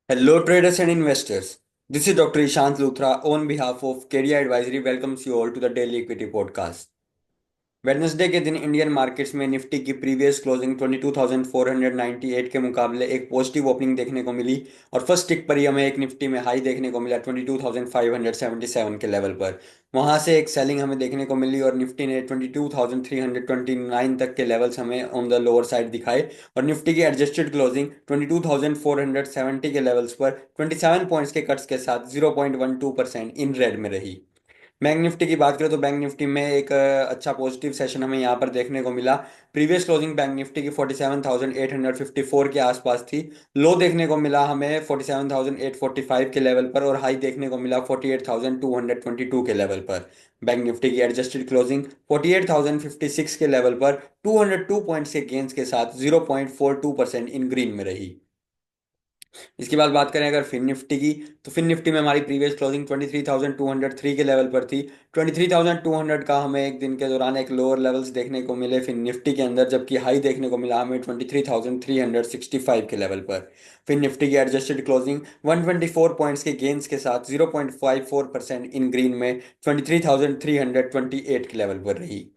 Hello, traders and investors. This is Dr. Ishant Luthra on behalf of Career Advisory welcomes you all to the Daily Equity Podcast. Wednesday के दिन Indian markets में Nifty की previous closing 22,498 के मुकाबले एक positive opening देखने को मिली और फर्स्ट टिक पर ही हमें एक निफ्टी में हाई देखने को मिला 22,577 के लेवल पर। वहां से एक सेलिंग हमें देखने को मिली और निफ्टी ने 22,329 तक के लेवल्स हमें ऑन द लोअर साइड दिखाए और निफ्टी की एडजस्टेड क्लोजिंग 22,470 के लेवल्स पर 27 पॉइंट्स के कट्स के साथ 0.12% इन रेड में रही। बैंक निफ्टी की बात करें तो बैंक निफ्टी में एक अच्छा पॉजिटिव सेशन हमें यहाँ पर देखने को मिला। प्रीवियस क्लोजिंग बैंक निफ्टी की 47,854 के आसपास थी। लो देखने को मिला हमें 47,845 के लेवल पर और हाई देखने को मिला 48,222 के लेवल पर। बैंक निफ्टी की एडजस्टेड क्लोजिंग 48,056 के लेवल पर 202 पॉइंट्स के गेंस के साथ 0.42% इन ग्रीन में रही। इसके बाद बात करें अगर फिन निफ्टी की, तो फिन निफ्टी में हमारी प्रीवियस क्लोजिंग 23,203 के लेवल पर थी। 23,200 का हमें एक दिन के दौरान एक लोअर लेवल्स देखने को मिले फिन निफ्टी के अंदर, जबकि हाई देखने को मिला हमें 23,365 के लेवल पर। फिन निफ्टी की एडजस्टेड क्लोजिंग 124 पॉइंट्स के गेंस के साथ 0.54% इन ग्रीन में 23,328 के लेवल पर रही।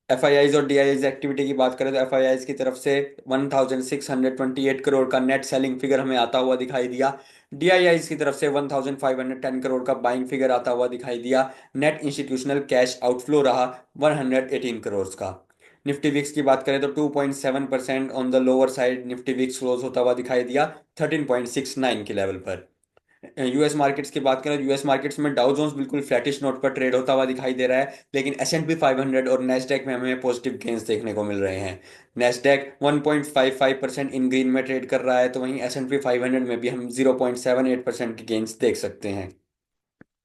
एफआईआईज और डीआईआईज एक्टिविटी की बात करें तो एफआईआईज की तरफ से 1628 करोड़ का नेट सेलिंग फिगर हमें आता हुआ दिखाई दिया। डीआईआईज की तरफ से 1510 करोड़ का बाइंग फिगर आता हुआ दिखाई दिया। नेट इंस्टीट्यूशनल कैश आउटफ्लो रहा 118 करोड़ का। निफ्टी विक्स की बात करें तो 2.7% on the lower side Nifty VIX close होता हुआ दिखाई दिया 13.69 के लेवल पर। यूएस मार्केट्स की बात करें, यूएस मार्केट्स में डाउ जोन्स बिल्कुल फ्लैटिश नोट पर ट्रेड होता हुआ दिखाई दे रहा है, लेकिन एस&पी 500 और नेस्डैक में हमें पॉजिटिव गेंस देखने को मिल रहे हैं। नेस्डैक 1.55% इन ग्रीन में ट्रेड कर रहा है, तो वहीं एस&पी 500 में भी हम 0.78% के गेंस देख सकते हैं।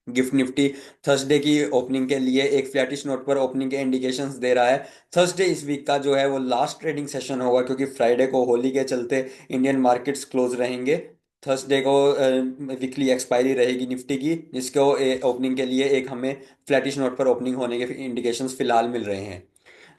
गिफ्ट निफ्टी थर्सडे की ओपनिंग के लिए एक फ्लैटिश नोट पर ओपनिंग के इंडिकेशंस दे रहा है। थर्सडे इस वीक का जो है वो लास्ट ट्रेडिंग सेशन होगा, क्योंकि फ्राइडे को होली के चलते इंडियन मार्केट्स क्लोज रहेंगे। थर्सडे को वीकली एक्सपायरी रहेगी निफ्टी की, जिसको ओपनिंग के लिए एक हमें फ्लैटिश नोट पर ओपनिंग होने के इंडिकेशंस फिलहाल मिल रहे हैं।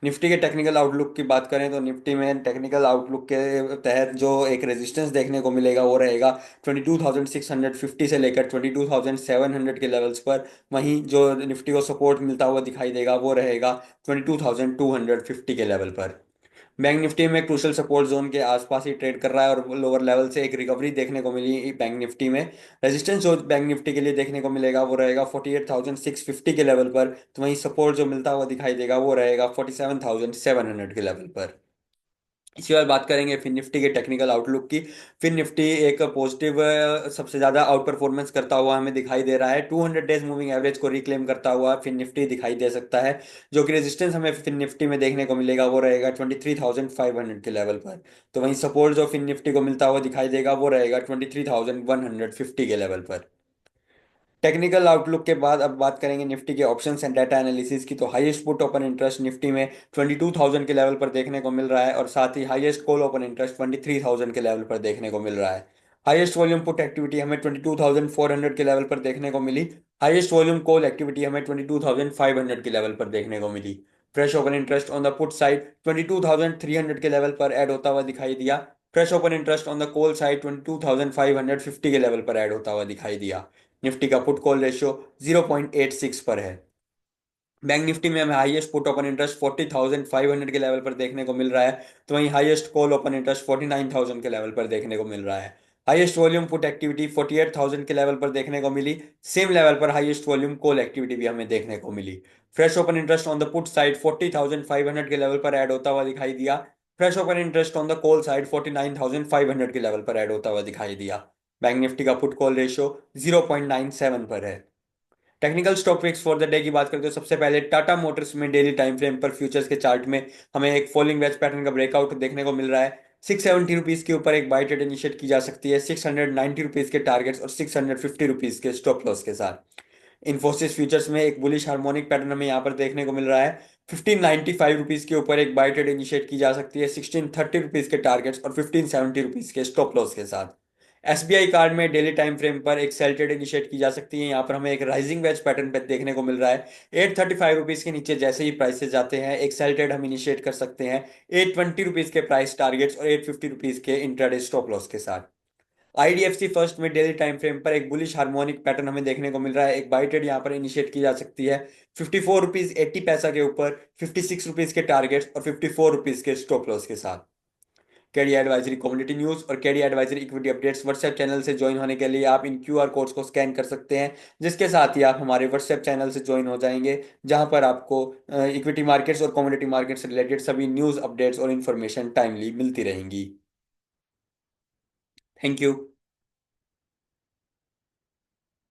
निफ्टी के टेक्निकल आउटलुक की बात करें तो निफ्टी में टेक्निकल आउटलुक के तहत जो एक रेजिस्टेंस देखने को मिलेगा वो रहेगा 22,650 से लेकर 22,700 के लेवल्स पर। वहीं जो निफ्टी को सपोर्ट मिलता हुआ दिखाई देगा वो रहेगा 22,250 के लेवल पर। बैंक निफ्टी में क्रूशल सपोर्ट जोन के आसपास ही ट्रेड कर रहा है और लोअर लेवल से एक रिकवरी देखने को मिली बैंक निफ्टी में। रेजिस्टेंस जो बैंक निफ्टी के लिए देखने को मिलेगा वो रहेगा 48,650 के लेवल पर, तो वहीं सपोर्ट जो मिलता हुआ दिखाई देगा वो रहेगा 47,700 के लेवल पर। इसी बार बात करेंगे फिन निफ्टी के टेक्निकल आउटलुक की। फिन निफ्टी एक पॉजिटिव सबसे ज्यादा आउट परफॉर्मेंस करता हुआ हमें दिखाई दे रहा है। 200 डेज मूविंग एवरेज को रिक्लेम करता हुआ फिन निफ्टी दिखाई दे सकता है। जो कि रेजिस्टेंस हमें फिन निफ्टी में देखने को मिलेगा वो रहेगा 23,500 के लेवल पर। तो वहीं सपोर्ट जो फिन निफ्टी को मिलता हुआ दिखाई देगा वो रहेगा 23,150 के लेवल पर। टेक्निकल आउटलुक के बाद अब बात करेंगे निफ्टी के ऑप्शंस एंड डाटा एनालिसिस की। तो highest put open interest Nifty में 22,000 के लेवल पर देखने को मिल रहा है और साथ ही हाईएस्ट कॉल ओपन इंटरेस्ट 23,000 के लेवल पर देखने को मिल रहा है। हाईएस्ट वॉल्यूम पुट एक्टिविटी हमें 22,400 के लेवल पर देखने को मिली। हाईएस्ट वॉल्यूम कॉल एक्टिविटी हमें 22,500 के लेवल पर देखने को मिली। Fresh open interest on the put side 22,300 के लेवल पर ऐड होता हुआ दिखाई दिया। Fresh open interest on the call side 22,550 के लेवल पर ऐड होता हुआ दिखाई दिया। निफ्टी का पुट कॉल रेशियो 0.86 पर है। बैंक निफ्टी में हमें हाईएस्ट पुट ओपन इंटरेस्ट 40,500 के लेवल पर देखने को मिल रहा है, तो वहीं हाईएस्ट कॉल ओपन इंटरेस्ट 49,000 के लेवल पर देखने को मिल रहा है। हाईएस्ट वॉल्यूम पुट एक्टिविटी 48,000 के लेवल पर देखने को मिली। सेम लेवल पर हाईएस्ट वॉल्यूम कॉल एक्टिविटी भी हमें देखने को मिली। Fresh open interest on the put side 40,500 के लेवल पर ऐड होता हुआ दिखाई दिया। Fresh open interest on the call side 49,500 के लेवल पर ऐड होता हुआ दिखाई दिया। बैंक निफ्टी का पुट कॉल रेशियो 0.97 पर है। Technical stock picks for the day की बात करते हो, सबसे पहले टाटा मोटर्स में डेली टाइम फ्रेम पर फ्यूचर्स के चार्ट में हमें एक फॉलिंग वेज पैटर्न का ब्रेकआउट देखने को मिल रहा है। 670 रुपीज के ऊपर एक बाई ट्रेड इनिशिएट की जा सकती है 690 रुपीज के टारगेट्स और 650 रुपीज के स्टॉप लॉस के साथ। इन्फोसिस फ्यूचर्स में एक बुलिश हार्मोनिक पैटर्न हमें यहाँ पर देखने को मिल रहा है। 1595 रुपीज के ऊपर एक बाई ट्रेड इनिशिएट की जा सकती है 1630 रुपीज के टारगेट्स और 1570 रुपीज के स्टॉप लॉस के साथ। एसबीआई कार्ड में डेली टाइम फ्रेम पर एक सेल ट्रेड इनिशिएट की जा सकती है। यहाँ पर हमें एक राइजिंग वेज पैटर्न पे देखने को मिल रहा है। 835 रुपीज के नीचे जैसे ही प्राइसेस जाते हैं एक सेल ट्रेड हम इनिशिएट कर सकते हैं 820 रुपीज के प्राइस टारगेट्स और 850 रुपीज के इंट्राडे स्टॉप लॉस के साथ। आईडीएफसी फर्स्ट में डेली टाइम फ्रेम पर एक बुलिश हार्मोनिक पैटर्न हमें देखने को मिल रहा है। एक बाई ट्रेड यहाँ पर इनिशिएट की जा सकती है 54 रुपीज 80 पैसा के ऊपर, 56 रुपीज के टारगेट्स और 54 रुपीज के स्टॉप लॉस के साथ। केडी एडवाइजरी कम्युनिटी न्यूज और KD advisory equity updates WhatsApp channel से ज्वाइन होने के लिए आप इन क्यूआर कोड्स को स्कैन कर सकते हैं, जिसके साथ ही आप हमारे व्हाट्सएप चैनल से ज्वाइन हो जाएंगे, जहां पर आपको इक्विटी मार्केट्स और कम्युनिटी मार्केट से रिलेटेड सभी न्यूज अपडेट्स और इन्फॉर्मेशन टाइमली मिलती रहेंगी। Thank you.